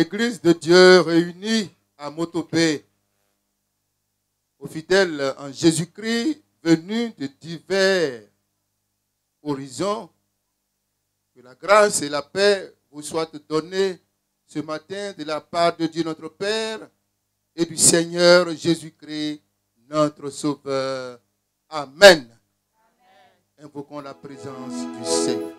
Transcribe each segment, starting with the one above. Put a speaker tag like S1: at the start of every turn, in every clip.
S1: l'Église de Dieu réunie à Motopé, aux fidèles en Jésus-Christ venus de divers horizons, que la grâce et la paix vous soient données ce matin de la part de Dieu notre Père et du Seigneur Jésus-Christ, notre Sauveur. Amen. Invoquons la présence du Seigneur.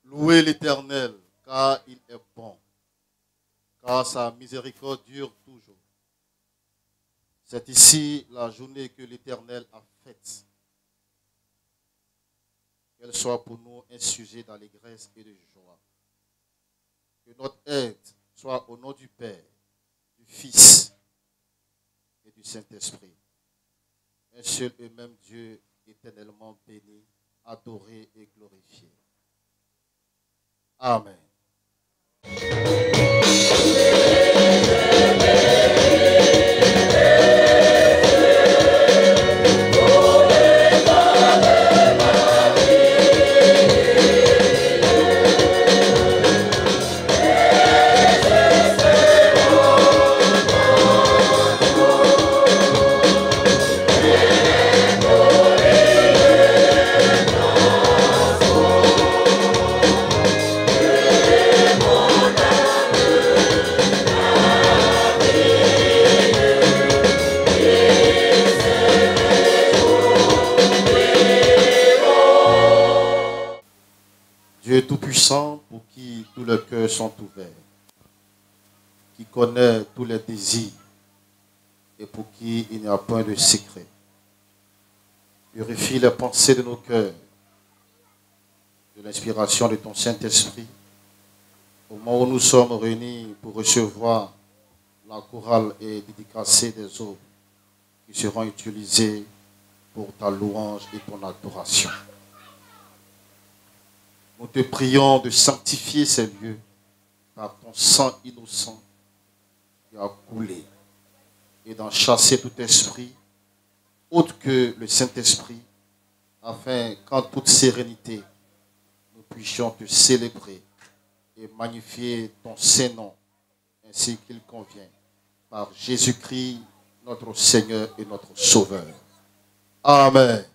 S2: Louez l'Éternel, car il est bon, car sa miséricorde dure toujours. C'est ici la journée que l'Éternel a faite. Qu'elle soit pour nous un sujet d'allégresse et de joie. Que notre aide soit au nom du Père, du Fils et du Saint-Esprit. Un seul et même Dieu éternellement béni, adoré et glorifié. Amen. Dieu Tout-Puissant, pour qui tous les cœurs sont ouverts, qui connaît tous les désirs et pour qui il n'y a point de secret. Purifie les pensées de nos cœurs, de l'inspiration de ton Saint-Esprit, au moment où nous sommes réunis pour recevoir la chorale et dédicacer des œuvres qui seront utilisées pour ta louange et ton adoration. Nous te prions de sanctifier ces lieux par ton sang innocent qui a coulé et d'en chasser tout esprit, autre que le Saint-Esprit, afin qu'en toute sérénité, nous puissions te célébrer et magnifier ton Saint-Nom ainsi qu'il convient, par Jésus-Christ, notre Seigneur et notre Sauveur. Amen.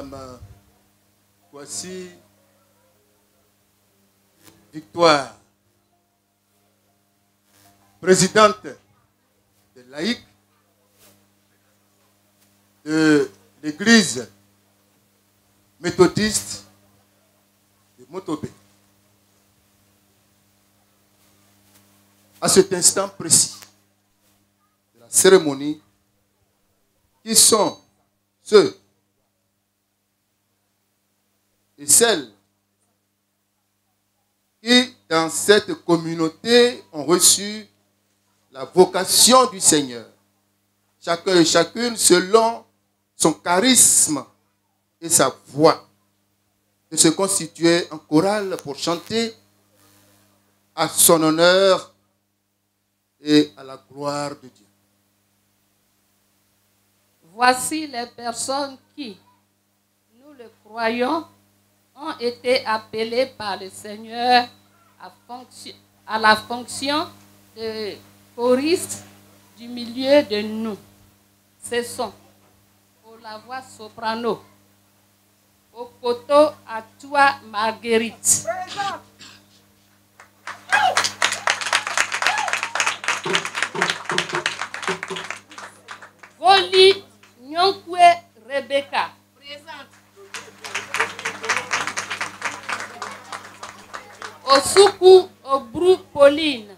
S1: Madame Kwasi Victoire, présidente des laïcs de l'église méthodiste de Motobé. À cet instant précis de la cérémonie, qui sont ceux et celles qui, dans cette communauté, ont reçu la vocation du Seigneur. Chacun et chacune selon son charisme et sa voix, de se constituer en chorale pour chanter à son honneur et à la gloire de Dieu.
S3: Voici les personnes qui, nous le croyons, ont été appelées par le Seigneur à la fonction de choriste du milieu de nous. Ce sont, pour la voix soprano, Okoto Atua Marguerite. Voli Nyonkwe Rebecca. Présente. Osuku Obru Pauline.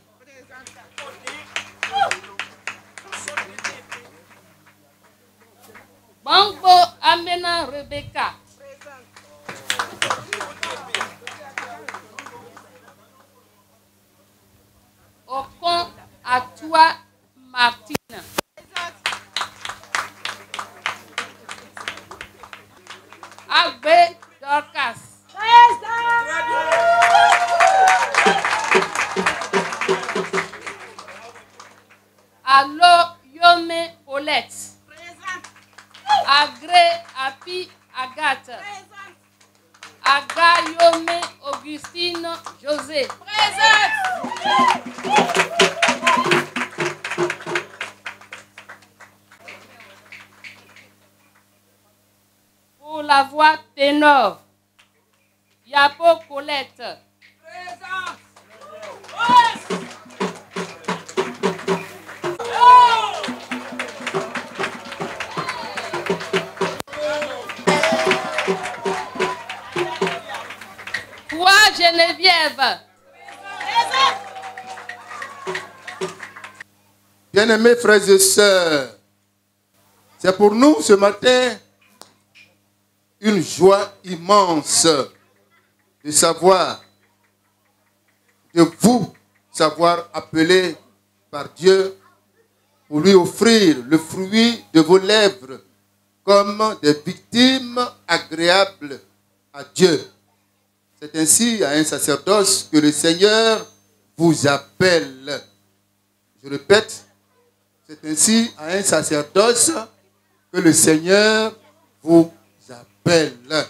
S3: Bango Amena Rebecca. Okon Atua Martina. Agbe Dorcas. Allo Yome Paulette. Agré Api Agathe. Aga Yome Augustine José. Pour la voix ténor, Yapo Colette. Toi, Geneviève.
S1: Bien-aimés frères et sœurs, c'est pour nous ce matin une joie immense de savoir, de vous savoir appelé par Dieu pour lui offrir le fruit de vos lèvres comme des victimes agréables à Dieu. C'est ainsi à un sacerdoce que le Seigneur vous appelle. Je répète, c'est ainsi à un sacerdoce que le Seigneur vous appelle.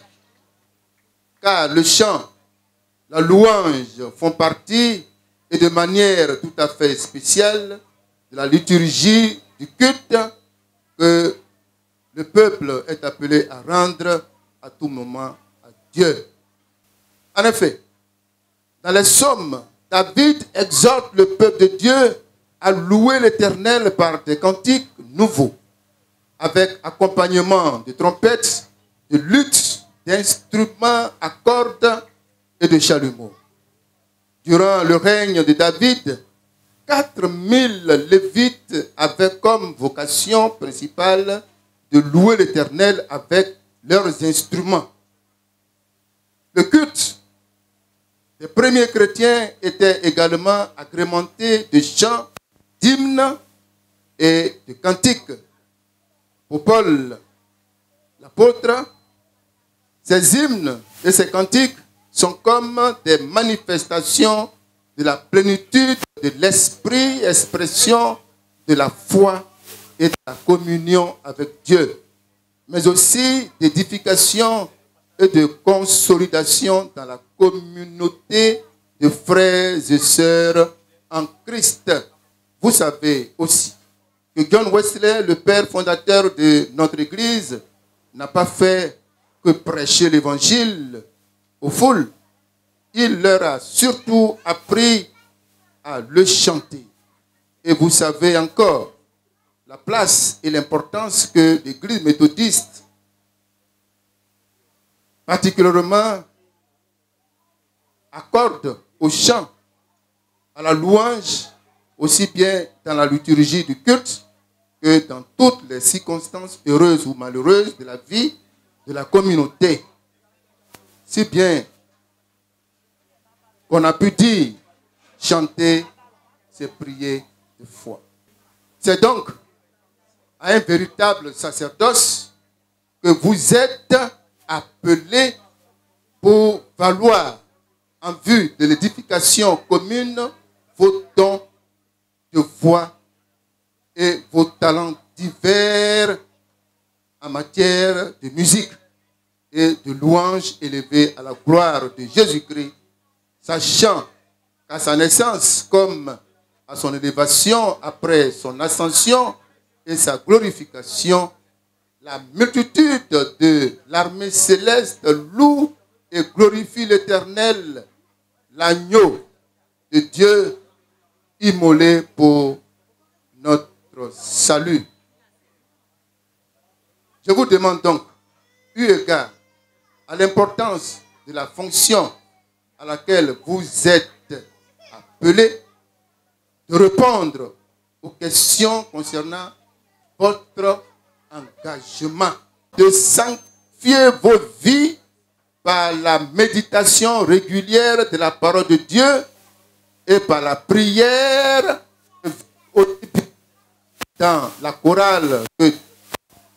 S1: Car le chant, la louange font partie, et de manière tout à fait spéciale, de la liturgie du culte que le peuple est appelé à rendre à tout moment à Dieu. En effet, dans les psaumes, David exhorte le peuple de Dieu à louer l'Éternel par des cantiques nouveaux, avec accompagnement de trompettes, de luttes, d'instruments à cordes et de chalumeaux. Durant le règne de David, 4000 Lévites avaient comme vocation principale de louer l'Éternel avec leurs instruments. Le culte des premiers chrétiens était également agrémenté de chants, d'hymnes et de cantiques. Pour Paul, l'apôtre, ces hymnes et ces cantiques sont comme des manifestations de la plénitude de l'esprit, expression de la foi et de la communion avec Dieu, mais aussi d'édification et de consolidation dans la communauté de frères et sœurs en Christ. Vous savez aussi que John Wesley, le père fondateur de notre Église, n'a pas fait que prêcher l'évangile aux foules. Il leur a surtout appris à le chanter. Et vous savez encore la place et l'importance que l'Église méthodiste, particulièrement, accorde au chant, à la louange, aussi bien dans la liturgie du culte que dans toutes les circonstances heureuses ou malheureuses de la vie de la communauté. Si bien qu'on a pu dire, chanter, c'est prier de foi. C'est donc à un véritable sacerdoce que vous êtes appelés pour valoir en vue de l'édification commune vos dons de voix et vos talents divers en matière de musique et de louange élevée à la gloire de Jésus-Christ, sachant qu'à sa naissance comme à son élévation après son ascension et sa glorification, la multitude de l'armée céleste loue et glorifie l'Éternel, l'agneau de Dieu immolé pour notre salut. Je vous demande donc, eu égard à l'importance de la fonction à laquelle vous êtes appelés, de répondre aux questions concernant votre engagement, de sanctifier vos vies par la méditation régulière de la parole de Dieu et par la prière dans la chorale que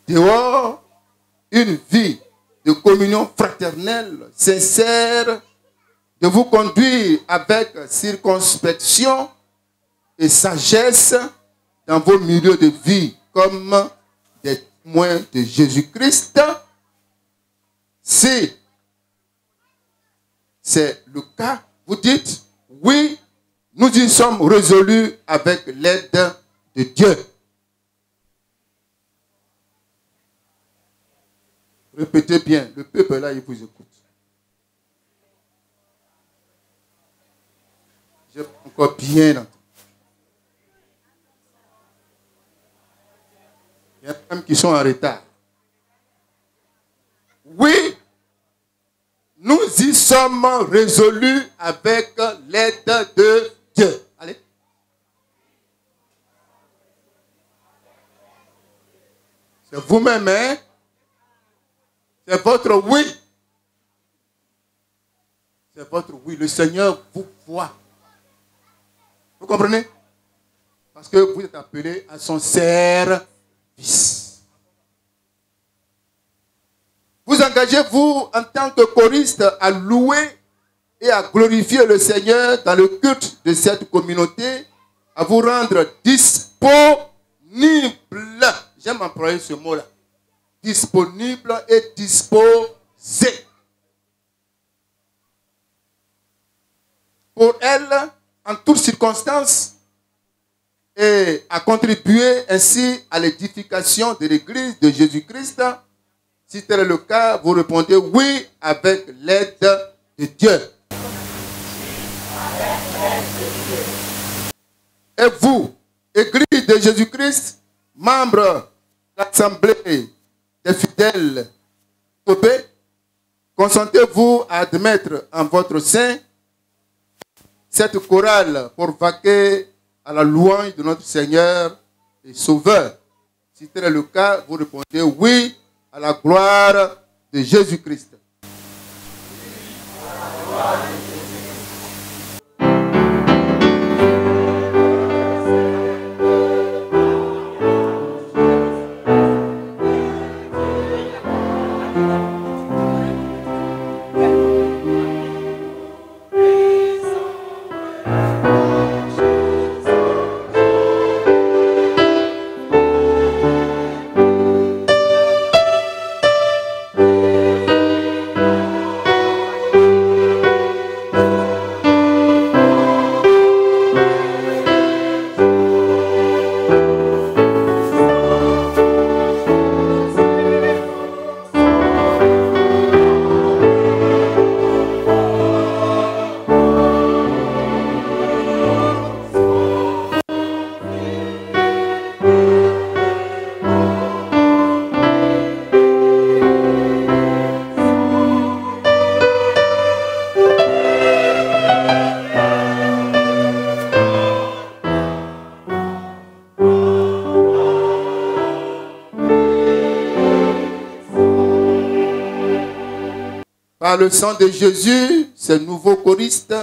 S1: dehors, une vie de communion fraternelle, sincère, de vous conduire avec circonspection et sagesse dans vos milieux de vie comme des témoins de Jésus-Christ. Si c'est le cas, vous dites, oui, nous y sommes résolus avec l'aide de Dieu. Répétez bien, le peuple là, il vous écoute. J'ai encore bien entendu. Il y a même qui sont en retard. Oui, nous y sommes résolus avec l'aide de Dieu. Allez. C'est vous-même, hein? C'est votre oui. C'est votre oui. Le Seigneur vous voit. Vous comprenez? Parce que vous êtes appelés à son service. Vous engagez-vous en tant que choriste à louer et à glorifier le Seigneur dans le culte de cette communauté, à vous rendre disponible. J'aime employer ce mot-là. Disponible et disposé. Pour elle, en toutes circonstances, et à contribuer ainsi à l'édification de l'Église de Jésus-Christ. Si tel est le cas, vous répondez oui avec l'aide de Dieu. Et vous, Église de Jésus-Christ, membres de l'Assemblée des fidèles, consentez-vous à admettre en votre sein cette chorale pour vaquer à la louange de notre Seigneur et Sauveur? Si tel est le cas, vous répondez oui à la gloire de Jésus-Christ. par le sang de Jésus, ces nouveaux choristes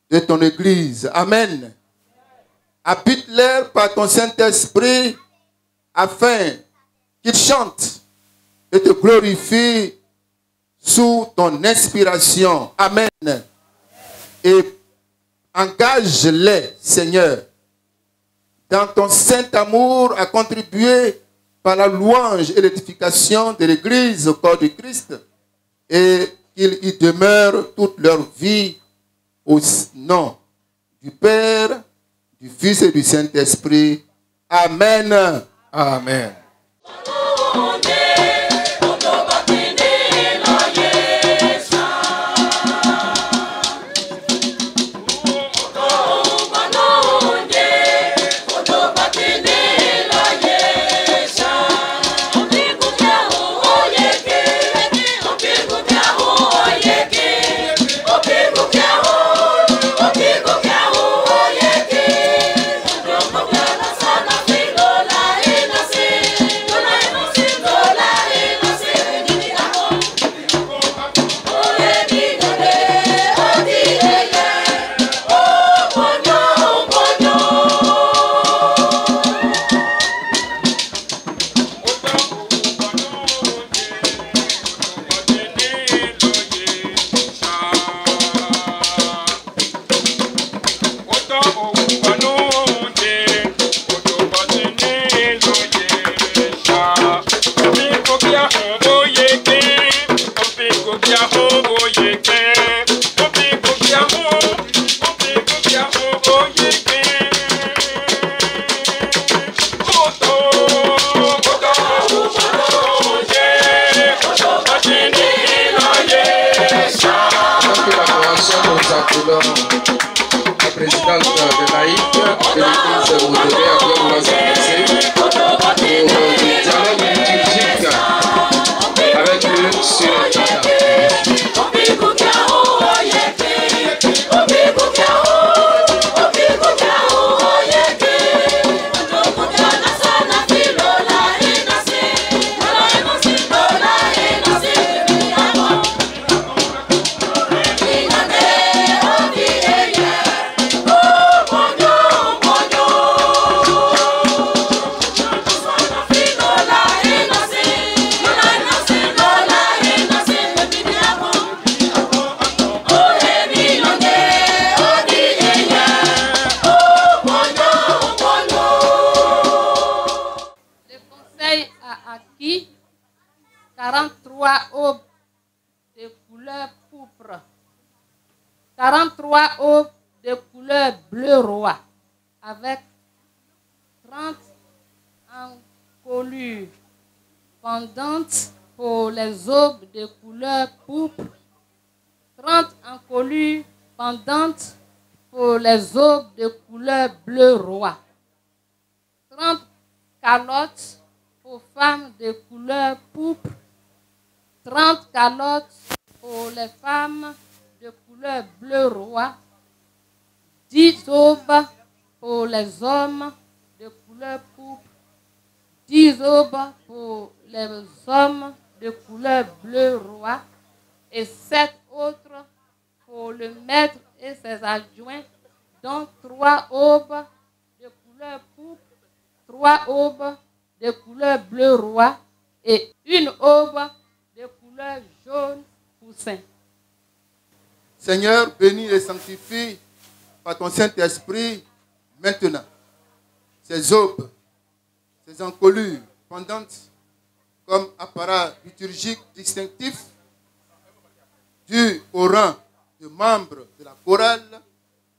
S1: de ton Église. Amen. Habite-les par ton Saint-Esprit afin qu'ils chantent et te glorifient sous ton inspiration. Amen. Et engage-les, Seigneur, dans ton saint amour à contribuer par la louange et l'édification de l'Église au corps de Christ, et qu'ils y demeurent toute leur vie au nom du Père, du Fils et du Saint-Esprit. Amen.
S2: Amen.
S4: La présidente de l'AIC de l'Église Moudoré a bien vouloir s'adresser pour le dialogue liturgique avec le Seigneur.
S3: A acquis 43 aubes de couleur pourpre, 43 aubes de couleur bleu roi, avec 30 encolures pendantes pour les aubes de couleur pourpre, 30 encolures pendantes pour les aubes de couleur bleu roi, 30 calottes pour femmes de couleur pourpre, 30 calottes pour les femmes de couleur bleu roi, 10 aubes pour les hommes de couleur pourpre, 10 aubes pour les hommes de couleur bleu roi, et 7 autres pour le maître et ses adjoints, dont 3 aubes de couleur pourpre, 3 aubes de couleur bleu roi et une aube de couleur jaune poussin.
S1: Seigneur, bénis et sanctifie par ton Saint-Esprit maintenant ces aubes, ces encolures pendantes comme apparat liturgique distinctif dû au rang de membres de la chorale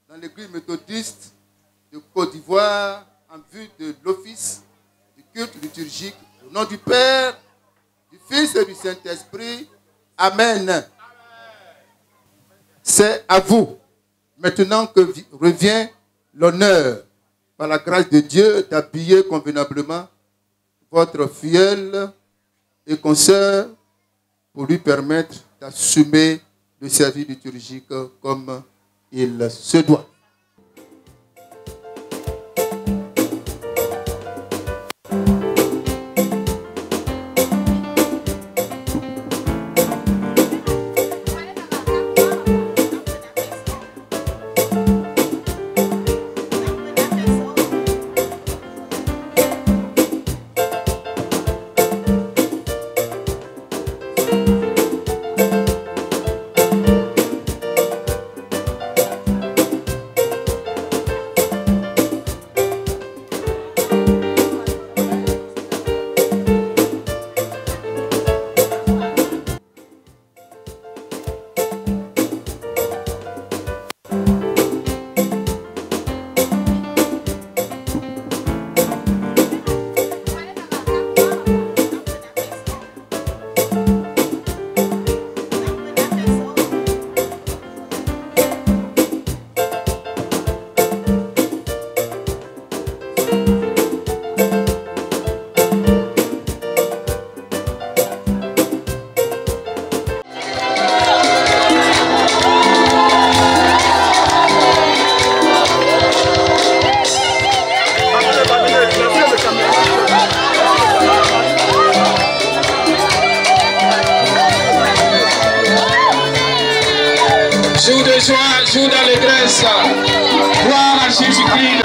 S1: dans l'église méthodiste de Côte d'Ivoire en vue de l'office du culte liturgique au nom du Père, du Fils et du Saint-Esprit. Amen. C'est à vous maintenant que revient l'honneur, par la grâce de Dieu, d'habiller convenablement votre fidèle et consoeur pour lui permettre d'assumer le service liturgique comme il se doit.
S4: sous l'allégresse. Gloire à Jésus-Christ.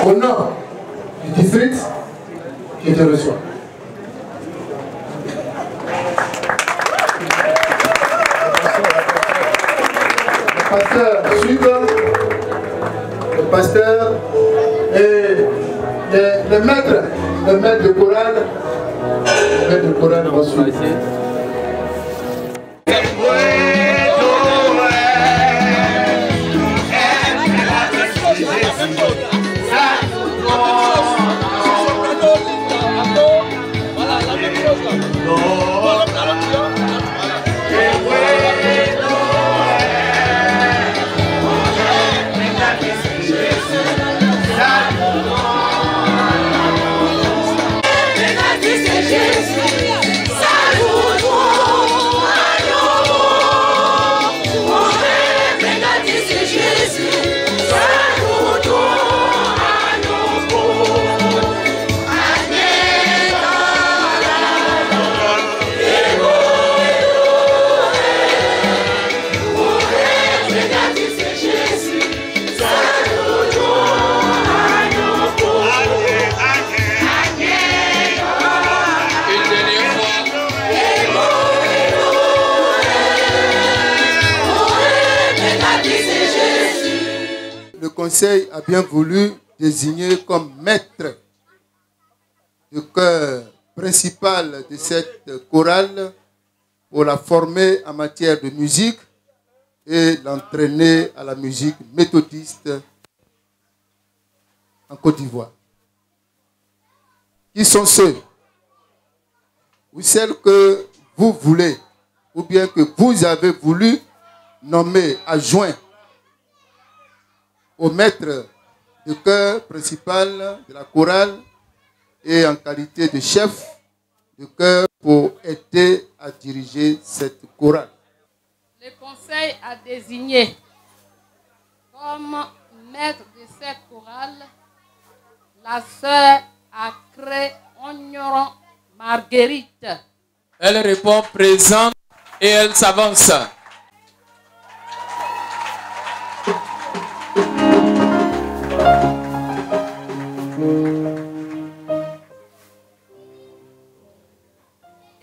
S5: Au nom du district, je te reçois. Le pasteur suivant, le pasteur et le maître de chorale, vont suivre.
S1: Le conseil a bien voulu désigner comme maître de chœur principal de cette chorale pour la former en matière de musique et l'entraîner à la musique méthodiste en Côte d'Ivoire. Qui sont ceux ou celles que vous voulez ou bien que vous avez voulu nommer adjoint au maître de chœur principal de la chorale et en qualité de chef de chœur pour aider à diriger cette chorale?
S3: Le conseil a désigné comme maître de cette chorale la sœur Acré Ognoron Marguerite.
S6: Elle répond présente et elle s'avance.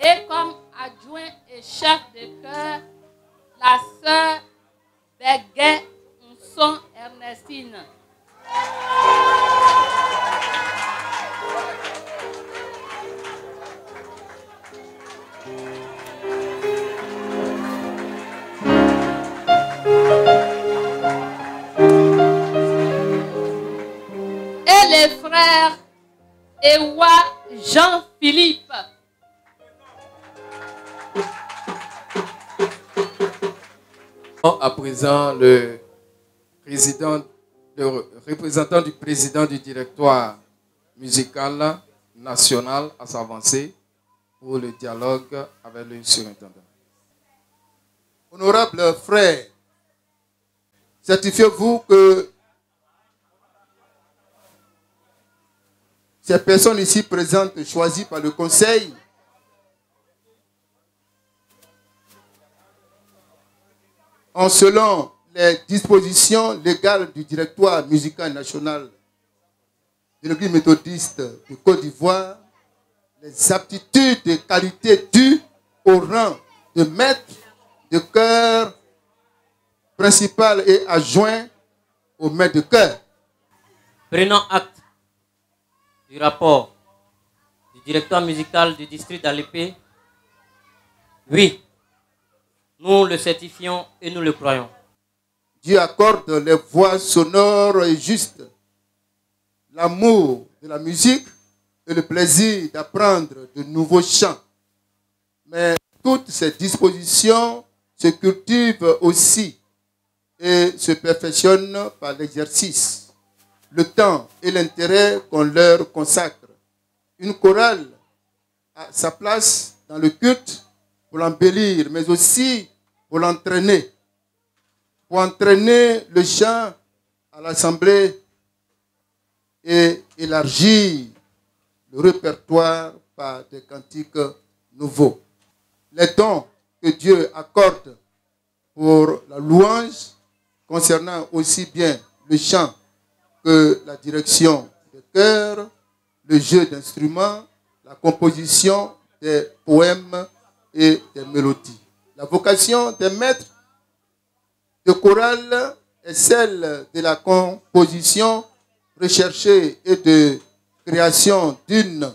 S3: Et comme adjoint et chef de chœur, la sœur Béguet Nson Ernestine. Et les frères Ewa Jean-Philippe.
S6: À présent, le représentant du président du directoire musical national à s'avancer pour le dialogue avec le surintendant.
S1: Honorables frères, certifiez-vous que ces personnes ici présentes choisies par le Conseil selon les dispositions légales du directoire musical national de l'Église méthodiste de Côte d'Ivoire, les aptitudes et qualités dues au rang de maître de chœur principal et adjoint au maître de chœur.
S7: Prenant acte du rapport du directeur musical du district d'Alépé, oui, nous le certifions et nous le croyons.
S1: Dieu accorde les voix sonores et justes, l'amour de la musique et le plaisir d'apprendre de nouveaux chants. Mais toutes ces dispositions se cultivent aussi et se perfectionnent par l'exercice, le temps et l'intérêt qu'on leur consacre. Une chorale a sa place dans le culte pour l'embellir, mais aussi pour l'entraîner. Pour entraîner le chant à l'assemblée et élargir le répertoire par des cantiques nouveaux. Les dons que Dieu accorde pour la louange concernant aussi bien le chant que la direction des chœurs, le jeu d'instruments, la composition des poèmes et des mélodies. La vocation des maîtres de chorale est celle de la composition recherchée et de création d'une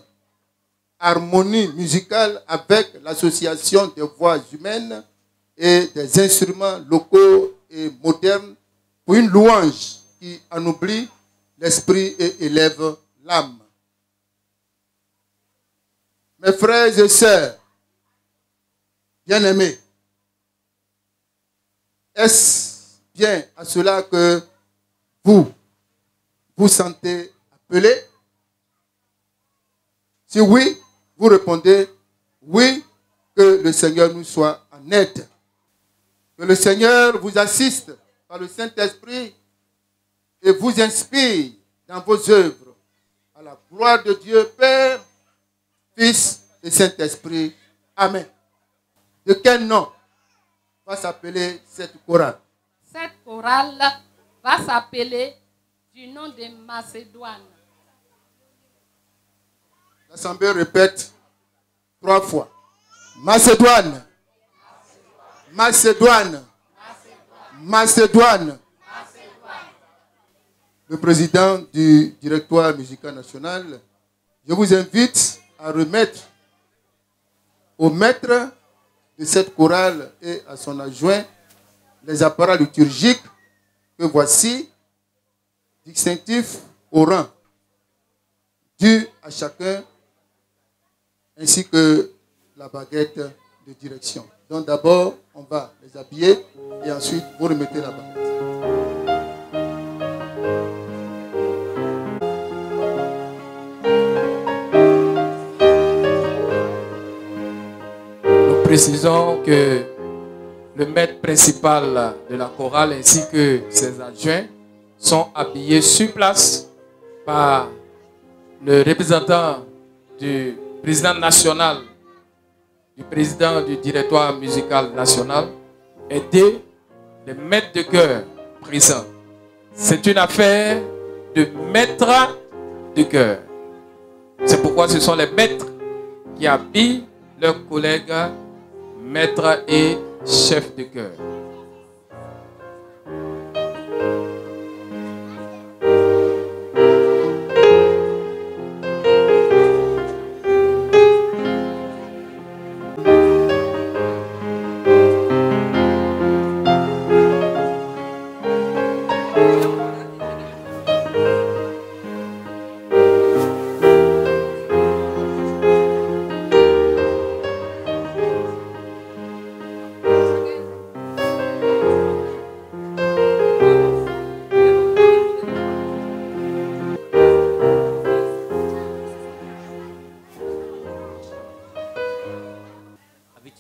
S1: harmonie musicale avec l'association des voix humaines et des instruments locaux et modernes pour une louange qui enoublit l'esprit et élève l'âme. Mes frères et sœurs, bien-aimés, est-ce bien à cela que vous vous sentez appelé? Si oui, vous répondez oui, que le Seigneur nous soit en aide. Que le Seigneur vous assiste par le Saint-Esprit et vous inspire dans vos œuvres. À la gloire de Dieu, Père, Fils et Saint-Esprit. Amen. De quel nom va s'appeler cette chorale?
S3: Cette chorale va s'appeler du nom de Macédoine.
S1: L'Assemblée répète 3 fois. Macédoine. Macédoine. Macédoine. Le président du directoire musical national, je vous invite à remettre au maître de cette chorale et à son adjoint les appareils liturgiques que voici, distinctifs au rang, dus à chacun, ainsi que la baguette de direction. Donc d'abord, on va les habiller et ensuite vous remettez la baguette.
S6: Nous précisons que le maître principal de la chorale ainsi que ses adjoints sont habillés sur place par le représentant du président national, du président du directoire musical national, aidé des maîtres de chœur présents. C'est une affaire de maître de chœur. C'est pourquoi ce sont les maîtres qui habillent leurs collègues maîtres et chefs de chœur.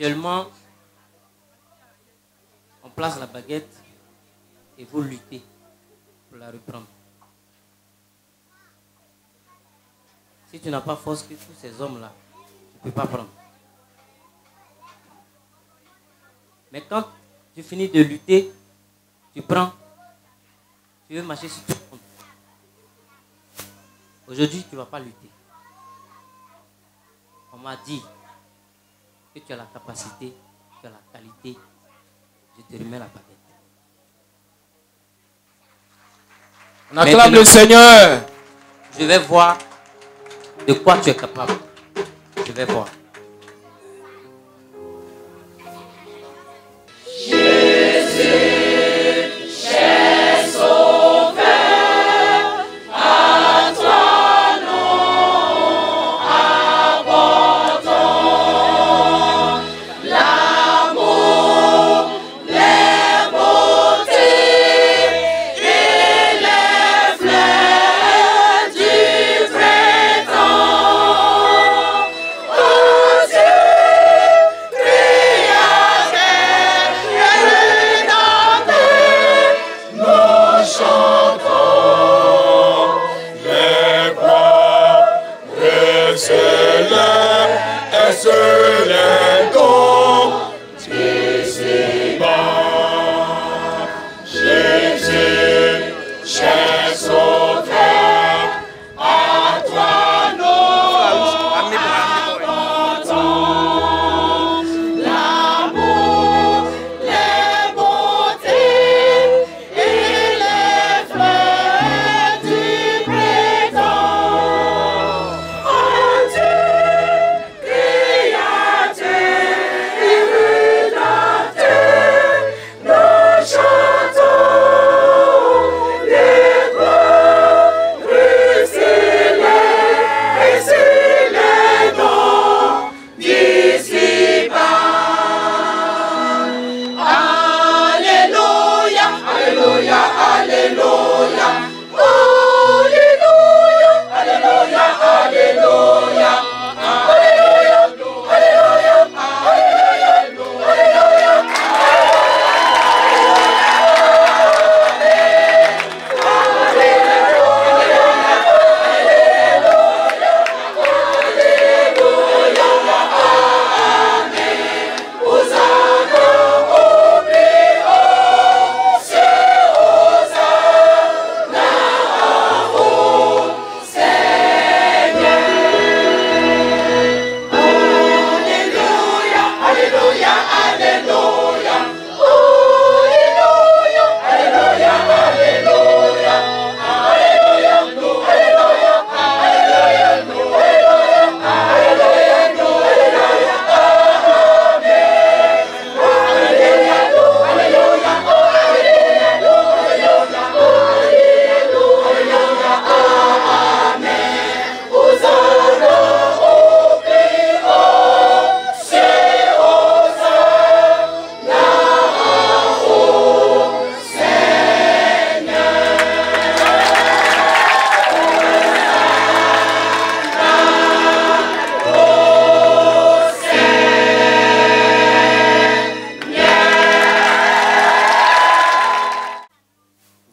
S7: Actuellement, on place la baguette et vous luttez pour la reprendre. Si tu n'as pas force que tous ces hommes-là, tu ne peux pas prendre. Mais quand tu finis de lutter, tu prends, tu veux marcher sur tout le monde. Aujourd'hui, tu ne vas pas lutter. On m'a dit que tu as la capacité, tu as la qualité. Je te remets la baguette.
S6: On acclame le Seigneur.
S7: Je vais voir de quoi tu es capable. Je vais voir.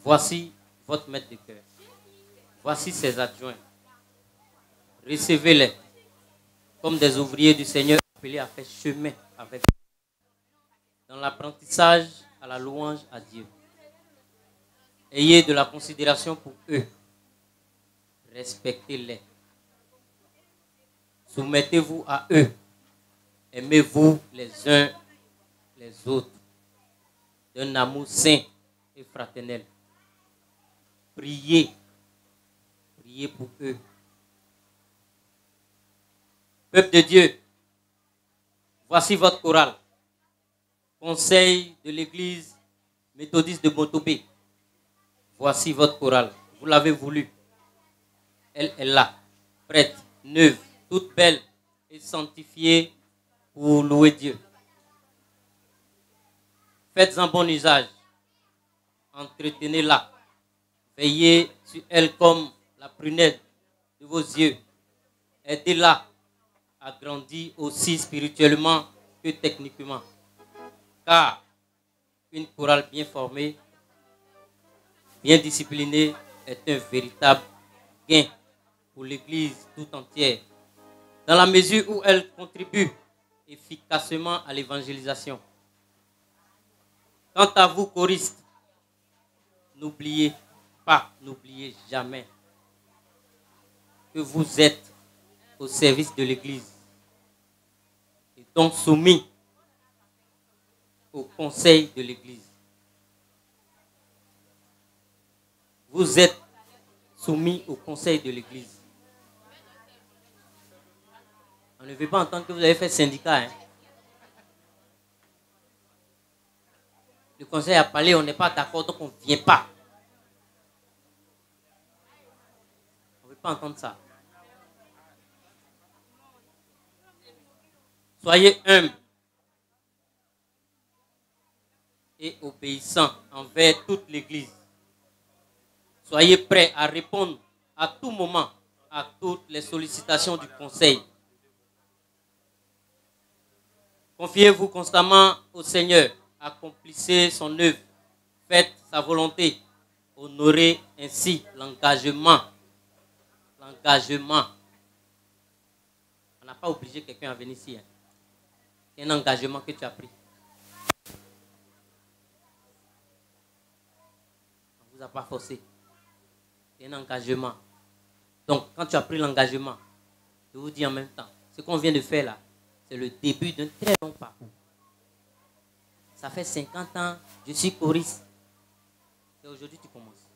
S7: Voici votre maître de cœur. Voici ses adjoints. Recevez-les comme des ouvriers du Seigneur appelés à faire chemin avec vous, dans l'apprentissage à la louange à Dieu. Ayez de la considération pour eux. Respectez-les. Soumettez-vous à eux. Aimez-vous les uns les autres d'un amour saint et fraternel. Priez. Priez pour eux. Peuple de Dieu, voici votre chorale. Conseil de l'église méthodiste de Montobé. Voici votre chorale. Vous l'avez voulu. Elle est là, prête, neuve, toute belle et sanctifiée pour louer Dieu. Faites-en bon usage. Entretenez-la. Veillez sur elle comme la prunelle de vos yeux. Aidez-la à grandir aussi spirituellement que techniquement. Car une chorale bien formée, bien disciplinée est un véritable gain pour l'Église tout entière, dans la mesure où elle contribue efficacement à l'évangélisation. Quant à vous, choristes, n'oubliez jamais que vous êtes au service de l'Église et donc soumis au conseil de l'Église. Vous êtes soumis au conseil de l'Église. On ne veut pas entendre que vous avez fait syndicat. Hein. Le conseil a parlé, on n'est pas d'accord, donc on ne vient pas. On ne veut pas entendre ça. Soyez humbles et obéissants envers toute l'Église. Soyez prêts à répondre à tout moment à toutes les sollicitations du conseil. Confiez-vous constamment au Seigneur. Accomplissez son œuvre. Faites sa volonté. Honorez ainsi l'engagement. L'engagement. On n'a pas obligé quelqu'un à venir ici. Hein. C'est un engagement que tu as pris. On ne vous a pas forcé. C'est un engagement. Donc, quand tu as pris l'engagement, je vous dis en même temps, ce qu'on vient de faire là, c'est le début d'un très long parcours. Ça fait 50 ans, je suis choriste. Et aujourd'hui, tu commences.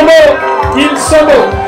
S6: beaux, ils sont beaux.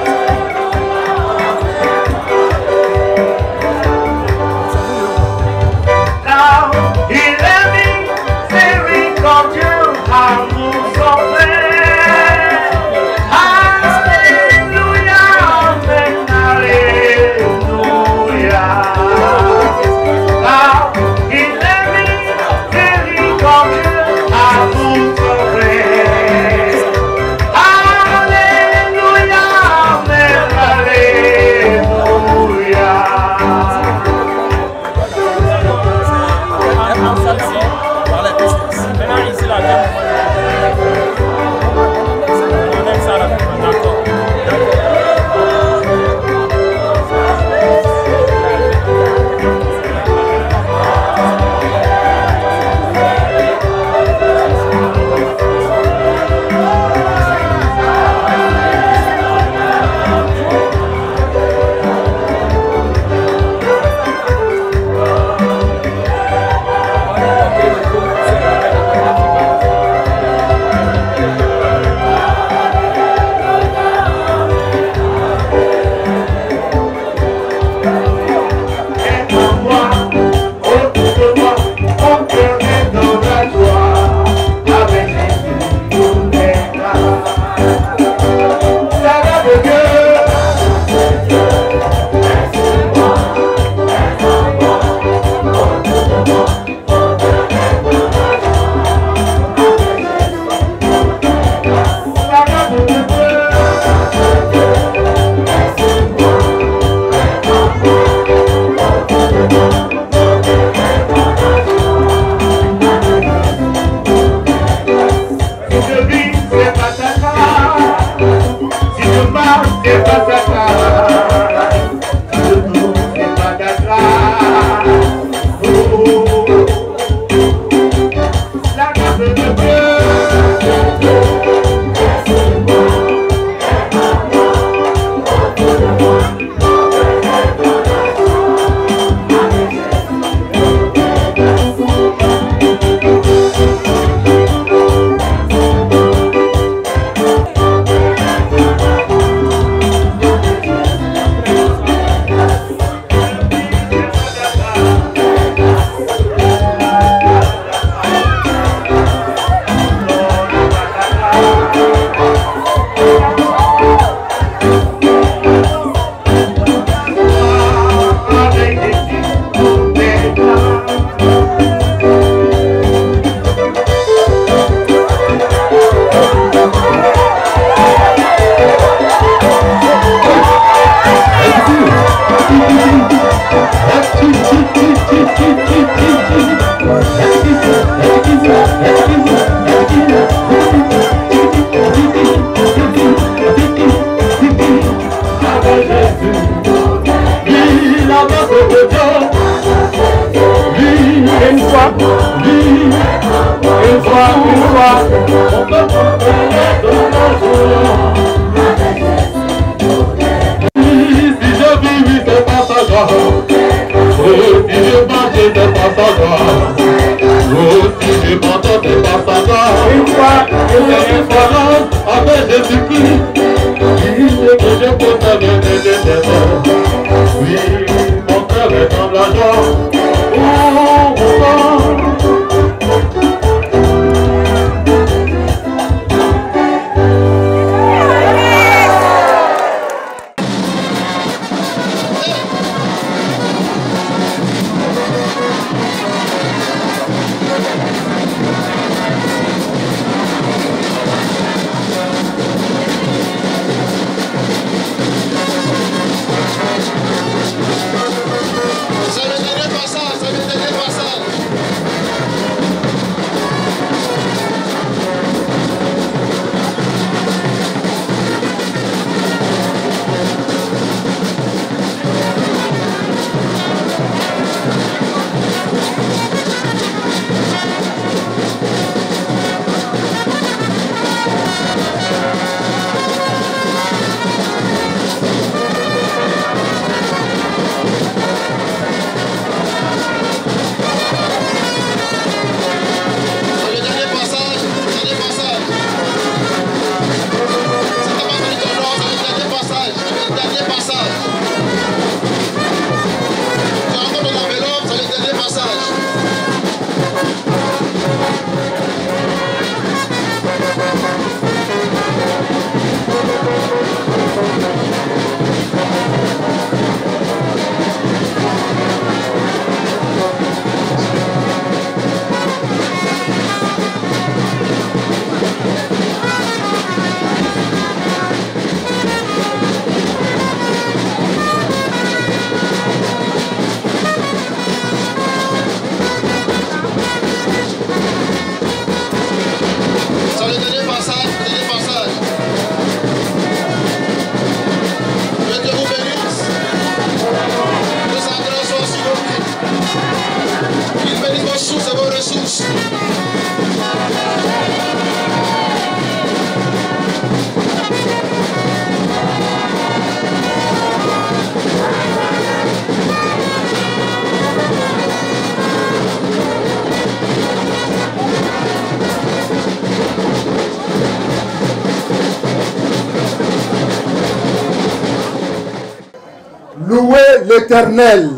S5: l'Éternel.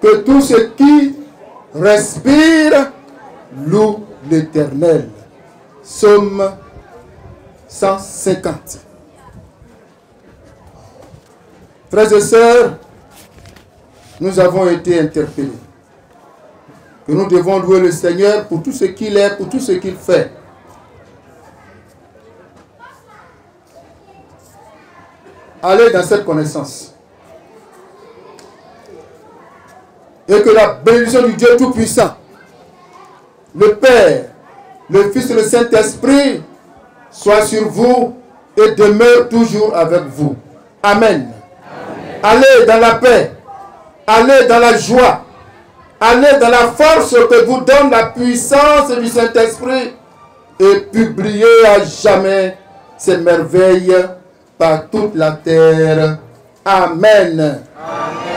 S5: Que tout ce qui respire loue l'Éternel. Psaume 150. Frères et sœurs, nous avons été interpellés. Que nous devons louer le Seigneur pour tout ce qu'il est, pour tout ce qu'il fait. Allez dans cette connaissance. Et que la bénédiction du Dieu Tout-Puissant, le Père, le Fils et le Saint-Esprit, soit sur vous et demeure toujours avec vous. Amen. Allez dans la paix. Allez dans la joie. Allez dans la force que vous donne la puissance du Saint-Esprit. Et publiez à jamais ces merveilles par toute la terre. Amen. Amen.